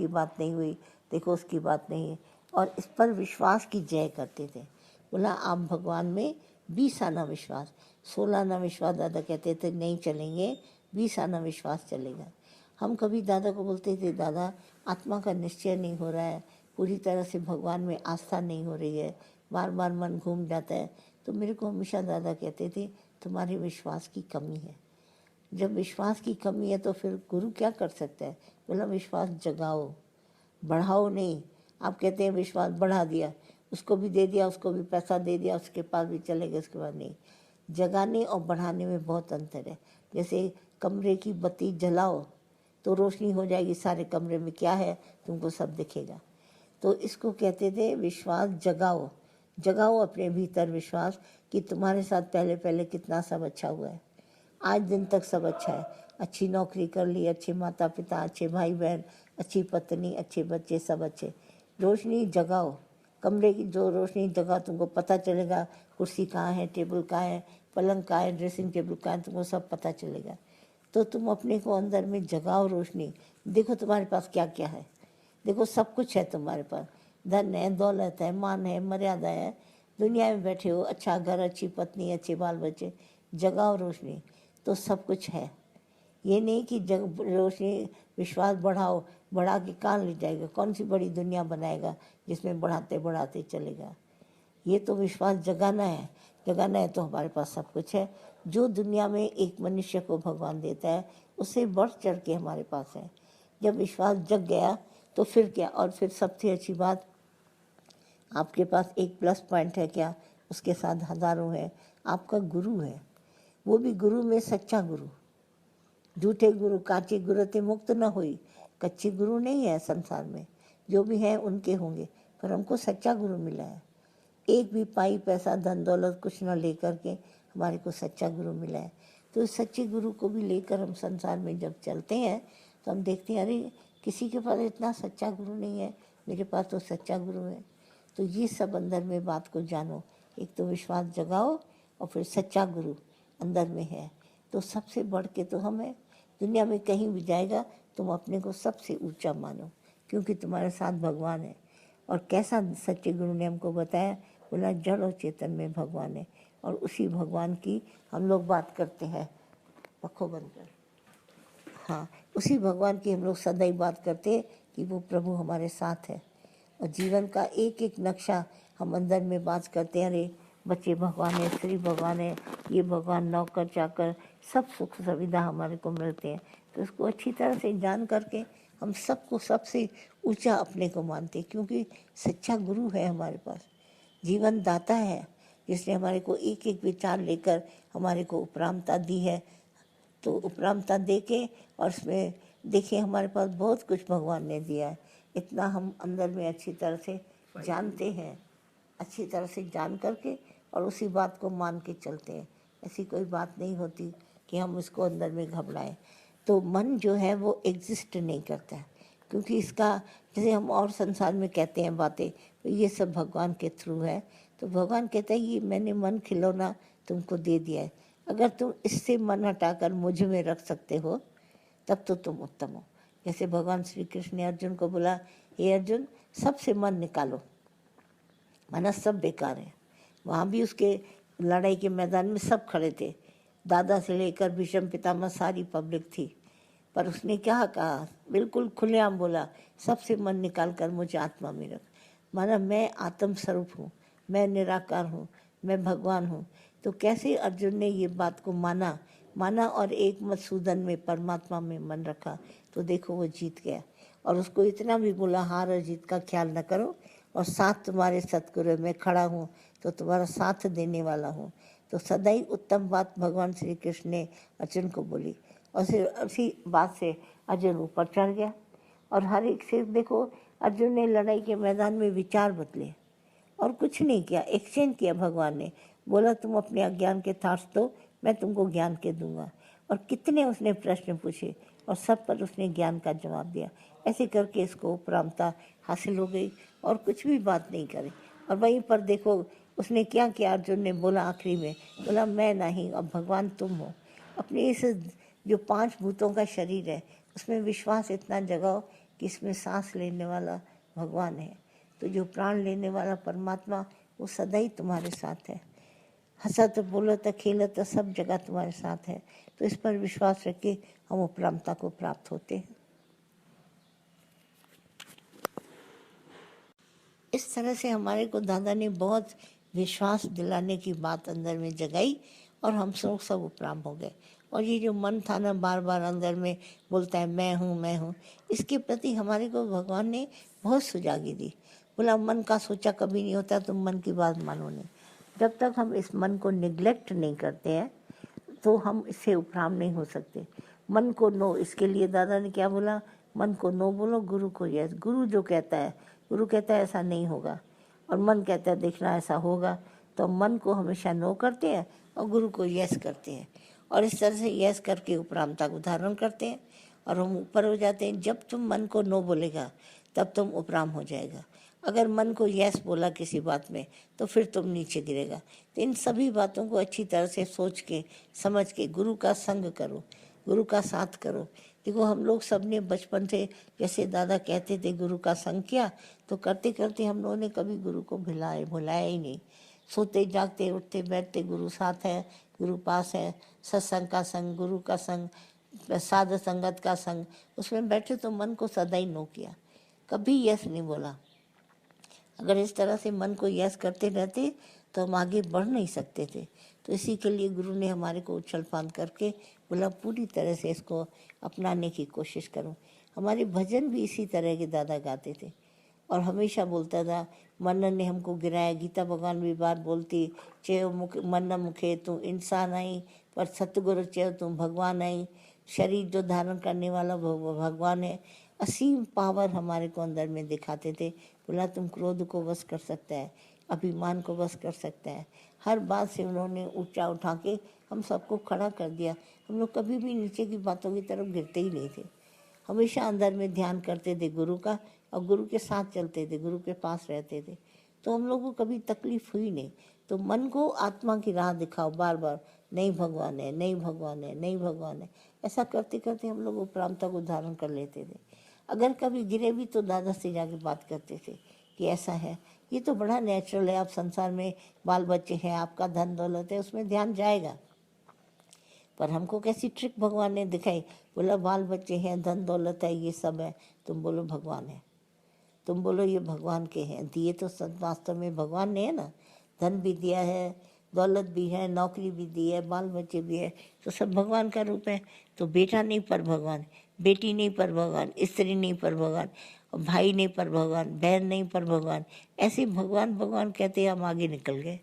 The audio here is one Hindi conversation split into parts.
की बात नहीं हुई, देखो उसकी बात नहीं है, और इस पर विश्वास की जय करते थे। बोला आप भगवान में 20 आना विश्वास, 16 आना विश्वास दादा कहते थे नहीं चलेंगे, 20 आना विश्वास चलेगा। हम कभी दादा को बोलते थे दादा आत्मा का निश्चय नहीं हो रहा है, पूरी तरह से भगवान में आस्था नहीं हो रही है, बार बार मन घूम जाता है, तो मेरे को हमेशा दादा कहते थे तुम्हारे विश्वास की कमी है। जब विश्वास की कमी है तो फिर गुरु क्या कर सकता है? बोला विश्वास जगाओ, बढ़ाओ नहीं। आप कहते हैं विश्वास बढ़ा दिया, उसको भी दे दिया, उसको भी पैसा दे दिया, उसके पास भी चले गए, उसके बाद नहीं। जगाने और बढ़ाने में बहुत अंतर है। जैसे कमरे की बत्ती जलाओ तो रोशनी हो जाएगी, सारे कमरे में क्या है तुमको सब दिखेगा। तो इसको कहते थे विश्वास जगाओ, जगाओ अपने भीतर विश्वास कि तुम्हारे साथ पहले पहले कितना सब अच्छा हुआ है, आज दिन तक सब अच्छा है, अच्छी नौकरी कर ली, अच्छे माता पिता, अच्छे भाई बहन, अच्छी पत्नी, अच्छे बच्चे, सब अच्छे। रोशनी जगाओ, कमरे की जो रोशनी जगा तुमको पता चलेगा कुर्सी कहाँ है, टेबल कहाँ है, पलंग कहाँ है, ड्रेसिंग टेबल कहाँ है, तुमको सब पता चलेगा। तो तुम अपने को अंदर में जगाओ रोशनी, देखो तुम्हारे पास क्या क्या है, देखो सब कुछ है तुम्हारे पास, धन है, दौलत है, मान है, मर्यादा है, दुनिया में बैठे हो, अच्छा घर, अच्छी पत्नी, अच्छे बाल बच्चे, जगाओ रोशनी तो सब कुछ है। ये नहीं कि जग रोशनी विश्वास बढ़ाओ, बढ़ा के कहाँ ले जाएगा, कौन सी बड़ी दुनिया बनाएगा जिसमें बढ़ाते बढ़ाते चलेगा। ये तो विश्वास जगाना है, जगाना है तो हमारे पास सब कुछ है। जो दुनिया में एक मनुष्य को भगवान देता है उससे बढ़ चढ़ के हमारे पास है। जब विश्वास जग गया तो फिर क्या, और फिर सबसे अच्छी बात आपके पास एक प्लस पॉइंट है क्या, उसके साथ हजारों है, आपका गुरु है, वो भी गुरु में सच्चा गुरु। झूठे गुरु काचे गुरु ते मुक्त न हुई, कच्चे गुरु नहीं है संसार में, जो भी हैं उनके होंगे, पर हमको सच्चा गुरु मिला है। एक भी पाई पैसा धन दौलत कुछ न लेकर के हमारे को सच्चा गुरु मिला है। तो इस सच्चे गुरु को भी लेकर हम संसार में जब चलते हैं तो हम देखते हैं अरे किसी के पास इतना सच्चा गुरु नहीं है, मेरे पास तो सच्चा गुरु है। तो ये सब अंदर में बात को जानो, एक तो विश्वास जगाओ और फिर सच्चा गुरु अंदर में है, तो सबसे बढ़ के तो हम है। दुनिया में कहीं भी जाएगा तुम अपने को सबसे ऊंचा मानो, क्योंकि तुम्हारे साथ भगवान है। और कैसा सच्चे गुरु ने हमको बताया, बोला जड़ और चेतन में भगवान है, और उसी भगवान की हम लोग बात करते हैं, पखो बनकर, हाँ उसी भगवान की हम लोग सदैव बात करते हैं कि वो प्रभु हमारे साथ है। और जीवन का एक एक नक्शा हम अंदर में बात करते हैं, अरे बच्चे भगवान है, स्त्री भगवान है, ये भगवान, नौकर चाकर, सब सुख सुविधा हमारे को मिलते हैं। तो उसको अच्छी तरह से जान करके हम सबको सबसे ऊंचा अपने को मानते हैं, क्योंकि सच्चा गुरु है हमारे पास, जीवन दाता है, जिसने हमारे को एक एक विचार लेकर हमारे को उपरामता दी है। तो उपरामता दे के और उसमें देखिए हमारे पास बहुत कुछ भगवान ने दिया है, इतना हम अंदर में अच्छी तरह से जानते हैं, अच्छी तरह से जान करके और उसी बात को मान के चलते हैं। ऐसी कोई बात नहीं होती कि हम उसको अंदर में घबराएं। तो मन जो है वो एग्जिस्ट नहीं करता है, क्योंकि इसका जैसे हम और संसार में कहते हैं बातें, तो ये सब भगवान के थ्रू है। तो भगवान कहता है ये मैंने मन खिलौना तुमको दे दिया है, अगर तुम इससे मन हटाकर मुझ में रख सकते हो तब तो तुम उत्तम हो। जैसे भगवान श्री कृष्ण ने अर्जुन को बोला, हे अर्जुन सबसे मन निकालो, माना सब बेकार है। वहाँ भी उसके लड़ाई के मैदान में सब खड़े थे, दादा से लेकर भीष्म पितामह सारी पब्लिक थी, पर उसने क्या कहा, बिल्कुल खुलेआम बोला, सबसे मन निकाल कर मुझे आत्मा में रख, माना मैं आत्म स्वरूप हूँ, मैं निराकार हूँ, मैं भगवान हूँ। तो कैसे अर्जुन ने ये बात को माना और एक मधुसूदन में परमात्मा में मन रखा, तो देखो वो जीत गया। और उसको इतना भी बोला हार और जीत का ख्याल न करो, और साथ तुम्हारे सतगुरु में खड़ा हूँ तो तुम्हारा साथ देने वाला हूँ। तो सदैव उत्तम बात भगवान श्री कृष्ण ने अर्जुन को बोली, और फिर उसी बात से अर्जुन ऊपर चढ़ गया। और हर एक से देखो अर्जुन ने लड़ाई के मैदान में विचार बदले और कुछ नहीं किया, एक्सचेंज किया। भगवान ने बोला तुम अपने अज्ञान के थॉट्स दो, मैं तुमको ज्ञान के दूंगा। और कितने उसने प्रश्न पूछे और सब पर उसने ज्ञान का जवाब दिया। ऐसे करके इसको उपरामता हासिल हो गई और कुछ भी बात नहीं करे। और वहीं पर देखो उसने क्या किया, अर्जुन ने बोला आखिरी में, बोला मैं नहीं, अब भगवान तुम हो। अपने इस जो 5 भूतों का शरीर है उसमें विश्वास इतना जगाओ कि इसमें सांस लेने वाला भगवान है। तो जो प्राण लेने वाला परमात्मा वो सदा ही तुम्हारे साथ है। हंसत बोलत खेलत सब जगह तुम्हारे साथ है। तो इस पर विश्वास रख हम उपरामता को प्राप्त होते हैं। इस तरह से हमारे को दादा ने बहुत विश्वास दिलाने की बात अंदर में जगाई और हम सब उपराम हो गए। और ये जो मन था ना बार बार अंदर में बोलता है मैं हूँ, इसके प्रति हमारे को भगवान ने बहुत सुजागी दी। बोला मन का सोचा कभी नहीं होता, तुम मन की बात मानो नहीं। जब तक हम इस मन को निग्लेक्ट नहीं करते हैं तो हम इससे उपराम नहीं हो सकते। मन को नो, इसके लिए दादा ने क्या बोला, मन को नो बोलो, गुरु को यस। गुरु जो कहता है, गुरु कहता है ऐसा नहीं होगा और मन कहता है देखना ऐसा होगा, तो मन को हमेशा नो करते हैं और गुरु को यस करते हैं। और इस तरह से यस करके उपरामता को धारण करते हैं और हम ऊपर हो जाते हैं। जब तुम मन को नो बोलेगा तब तुम उपराम हो जाएगा। अगर मन को यस बोला किसी बात में तो फिर तुम नीचे गिरेगा। तो इन सभी बातों को अच्छी तरह से सोच के समझ के गुरु का संग करो, गुरु का साथ करो। देखो हम लोग सब ने बचपन से जैसे दादा कहते थे गुरु का संग किया, तो करते करते हम लोगों ने कभी गुरु को भुलाया ही नहीं। सोते जागते उठते बैठते गुरु साथ है, गुरु पास है। सत्संग का संग, गुरु का संग, साध संगत का संग, उसमें बैठे तो मन को सदा ही नो किया, कभी यस नहीं बोला। अगर इस तरह से मन को यस करते रहते तो हम आगे बढ़ नहीं सकते थे। तो इसी के लिए गुरु ने हमारे को उछल फांद करके बोला पूरी तरह से इसको अपनाने की कोशिश करो। हमारे भजन भी इसी तरह के दादा गाते थे और हमेशा बोलता था, मन ने हमको गिराया। गीता भगवान भी बार बोलती, चयो मुख मन मुखे तू इंसान आई, पर सतगुरु चयो तू भगवान आई। शरीर जो धारण करने वाला भगवान है। असीम पावर हमारे को अंदर में दिखाते थे। बोला तुम क्रोध को वश कर सकता है, अभिमान को वश कर सकता है। हर बात से उन्होंने ऊंचा उठा के हम सबको खड़ा कर दिया। हम लोग कभी भी नीचे की बातों की तरफ गिरते ही नहीं थे। हमेशा अंदर में ध्यान करते थे गुरु का और गुरु के साथ चलते थे, गुरु के पास रहते थे। तो हम लोग को कभी तकलीफ हुई नहीं। तो मन को आत्मा की राह दिखाओ बार बार, नहीं भगवान है, नहीं भगवान है, नहीं भगवान है। ऐसा करते करते हम लोग उपरामता को धारण कर लेते थे। अगर कभी गिरे भी तो दादा से जाके बात करते थे कि ऐसा है, ये तो बड़ा नेचुरल है। आप संसार में बाल बच्चे हैं, आपका धन दौलत है, उसमें ध्यान जाएगा। पर हमको कैसी ट्रिक भगवान ने दिखाई। बोला बाल बच्चे हैं, धन दौलत है, ये सब है, तुम बोलो भगवान है, तुम बोलो ये भगवान के हैं। दिए तो सब वास्तव में भगवान ने है ना। धन भी दिया है, दौलत भी है, नौकरी भी दी है, बाल बच्चे भी है, तो सब भगवान का रूप है। तो बेटा नहीं पर भगवान, बेटी नहीं पर भगवान, स्त्री नहीं पर भगवान, भाई नहीं पर भगवान, बहन नहीं पर भगवान। ऐसे भगवान भगवान कहते हम आगे निकल गए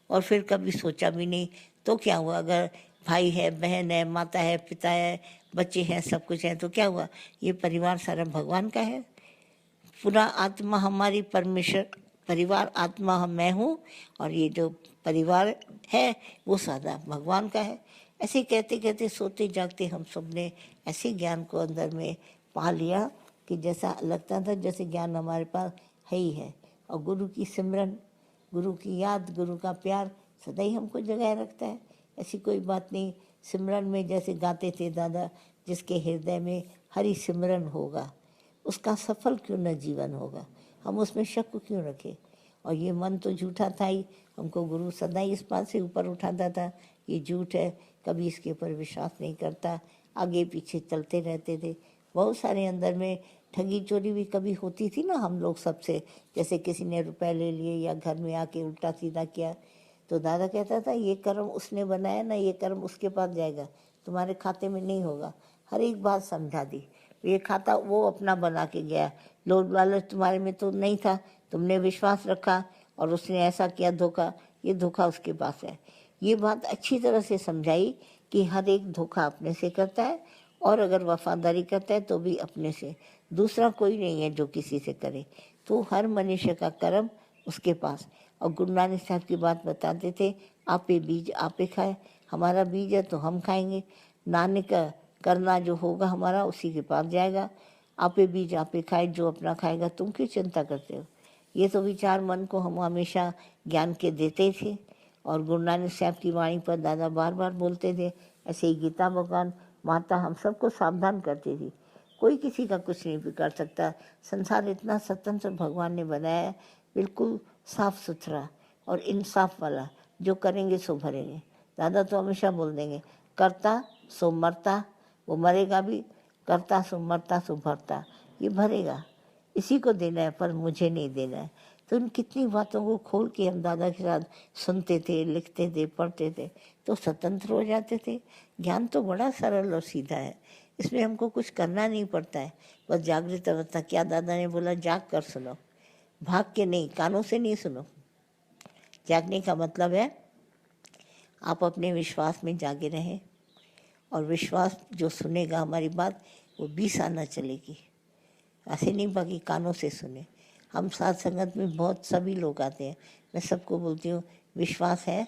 और फिर कभी सोचा भी नहीं। तो क्या हुआ, अगर भाई है, बहन है, माता है, पिता है, बच्चे हैं, सब कुछ है, तो क्या हुआ, ये परिवार सारा भगवान का है। पूरा आत्मा हमारी परमेश्वर, परिवार आत्मा हम मैं हूँ और ये जो परिवार है वो सादा भगवान का है। ऐसे कहते कहते सोते जागते हम सब ने ऐसे ज्ञान को अंदर में पा लिया कि जैसा लगता था जैसे ज्ञान हमारे पास है ही है। और गुरु की सिमरन, गुरु की याद, गुरु का प्यार सदा ही हमको जगाए रखता है। ऐसी कोई बात नहीं। सिमरन में जैसे गाते थे दादा, जिसके हृदय में हरि सिमरन होगा उसका सफल क्यों न जीवन होगा। हम उसमें शक क्यों रखें। और ये मन तो झूठा था ही, हमको गुरु सदा ही इस बात से ऊपर उठाता था, ये झूठ है, कभी इसके ऊपर विश्वास नहीं करता। आगे पीछे चलते रहते थे। बहुत सारे अंदर में ठगी चोरी भी कभी होती थी ना हम लोग सबसे, जैसे किसी ने रुपए ले लिए या घर में आके उल्टा सीधा किया, तो दादा कहता था ये कर्म उसने बनाया ना, ये कर्म उसके पास जाएगा, तुम्हारे खाते में नहीं होगा। हर एक बात समझा दी। ये खाता वो अपना बना के गया, लोभ लालच तुम्हारे में तो नहीं था, तुमने विश्वास रखा और उसने ऐसा किया धोखा, ये धोखा उसके पास है। ये बात अच्छी तरह से समझाई कि हर एक धोखा अपने से करता है और अगर वफादारी करता है तो भी अपने से, दूसरा कोई नहीं है जो किसी से करे। तो हर मनुष्य का कर्म उसके पास। और गुरु नानक साहब की बात बताते थे, आपे बीज आपे खाए, हमारा बीज है तो हम खाएंगे, नानक करना जो होगा हमारा उसी के पास जाएगा। आपे बीज आपे खाए, जो अपना खाएगा तुम क्यों चिंता करते हो। ये तो विचार मन को हम हमेशा ज्ञान के देते थे। और गुरु नानक साहब की वाणी पर दादा बार बार बोलते थे। ऐसे ही गीता भगवान माता हम सबको सावधान करती थी, कोई किसी का कुछ नहीं बिगाड़ सकता। संसार इतना स्वतंत्र भगवान ने बनाया है, बिल्कुल साफ सुथरा और इंसाफ वाला। जो करेंगे सो भरेंगे। दादा तो हमेशा बोल देंगे, करता सो मरता, वो मरेगा भी, करता सो मरता सो भरता, ये भरेगा, इसी को देना है पर मुझे नहीं देना है। तो उन कितनी बातों को खोल के हम दादा के साथ सुनते थे, लिखते थे, पढ़ते थे, तो स्वतंत्र हो जाते थे। ज्ञान तो बड़ा सरल और सीधा है, इसमें हमको कुछ करना नहीं पड़ता है, बस जागृत अवस्था। क्या दादा ने बोला, जाग कर सुनो, भाग के नहीं, कानों से नहीं सुनो। जागने का मतलब है आप अपने विश्वास में जागे रहें, और विश्वास जो सुनेगा हमारी बात, वो 20 आना चलेगी। ऐसे नहीं बाकी कानों से सुने। हम साथ संगत में बहुत सभी लोग आते हैं, मैं सबको बोलती हूँ, विश्वास है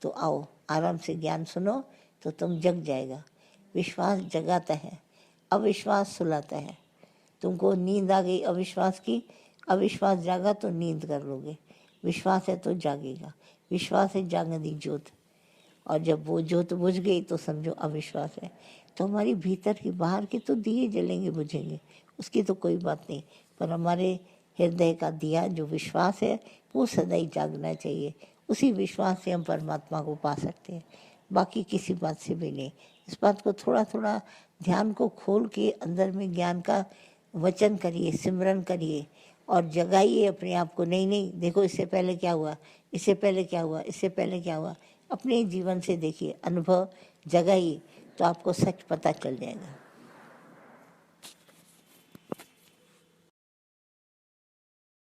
तो आओ, आराम से ज्ञान सुनो तो तुम जग जाएगा। विश्वास जगाता है, अविश्वास सुलाता है। तुमको नींद आ गई अविश्वास की, अविश्वास जागा तो नींद कर लोगे, विश्वास है तो जागेगा। विश्वास है जागती ज्योत, और जब वो ज्योत बुझ गई तो समझो अविश्वास है। तो हमारी भीतर की बाहर के तो दिए जलेंगे बुझेंगे, उसकी तो कोई बात नहीं, पर हमारे हृदय का दिया जो विश्वास है वो सदा ही जागना चाहिए। उसी विश्वास से हम परमात्मा को पा सकते हैं, बाकी किसी बात से भी नहीं। इस बात को थोड़ा थोड़ा ध्यान को खोल के अंदर में ज्ञान का वचन करिए, सिमरन करिए और जगाइए अपने आप को। नहीं नहीं, देखो इससे पहले क्या हुआ, इससे पहले क्या हुआ, इससे पहले क्या हुआ, अपने जीवन से देखिए, अनुभव जगाइए तो आपको सच पता चल जाएगा।